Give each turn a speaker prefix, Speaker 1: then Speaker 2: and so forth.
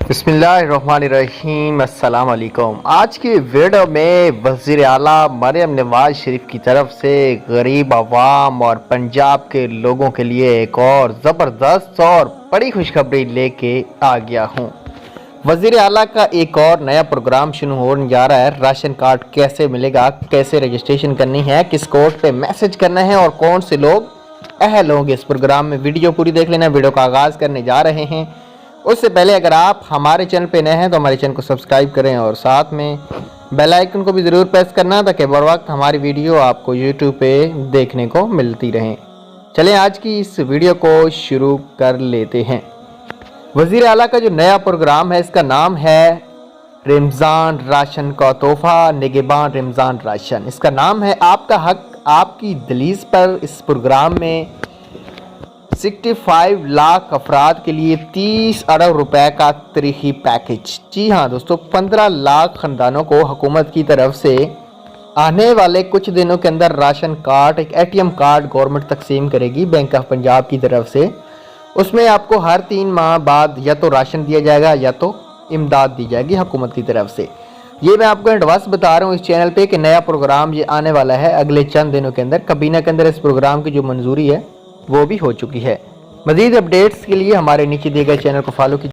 Speaker 1: بسم اللہ الرحمن الرحیم، السلام علیکم۔ آج کی ویڈیو میں وزیر اعلیٰ مریم نواز شریف کی طرف سے غریب عوام اور پنجاب کے لوگوں کے لیے ایک اور زبردست اور بڑی خوشخبری لے کے آ گیا ہوں۔ وزیر اعلیٰ کا ایک اور نیا پروگرام شروع ہونے جا رہا ہے۔ راشن کارڈ کیسے ملے گا، کیسے رجسٹریشن کرنی ہے، کس کوڈ پہ میسج کرنا ہے اور کون سے لوگ اہل ہوں گے اس پروگرام میں۔ ویڈیو پوری دیکھ لینا۔ ویڈیو کا آغاز کرنے جا رہے ہیں۔ اس سے پہلے اگر آپ ہمارے چینل پہ نئے ہیں تو ہمارے چینل کو سبسکرائب کریں اور ساتھ میں بیل آئیکن کو بھی ضرور پریس کرنا تاکہ بر وقت ہماری ویڈیو آپ کو یوٹیوب پہ دیکھنے کو ملتی رہیں۔ چلیں آج کی اس ویڈیو کو شروع کر لیتے ہیں۔ وزیر اعلیٰ کا جو نیا پروگرام ہے اس کا نام ہے رمضان راشن کا تحفہ، نگہبان رمضان راشن۔ اس کا نام ہے آپ کا حق آپ کی دہلیز پر۔ اس پروگرام میں 65 لاکھ افراد کے لیے 30 ارب روپے کا تاریخی پیکج۔ جی ہاں دوستو، 15 لاکھ خاندانوں کو حکومت کی طرف سے آنے والے کچھ دنوں کے اندر راشن کارڈ، ایک ATM کارڈ گورنمنٹ تقسیم کرے گی بینک آف پنجاب کی طرف سے۔ اس میں آپ کو ہر 3 ماہ بعد یا تو راشن دیا جائے گا یا تو امداد دی جائے گی حکومت کی طرف سے۔ یہ میں آپ کو ایڈوانس بتا رہا ہوں اس چینل پہ کہ نیا پروگرام یہ آنے والا ہے اگلے چند دنوں کے اندر۔ کابینہ کے اندر اس پروگرام کی جو منظوری ہے وہ بھی ہو چکی ہے۔ مزید اپڈیٹس کے لیے ہمارے نیچے دیے گئے چینل کو فالو کیجیے۔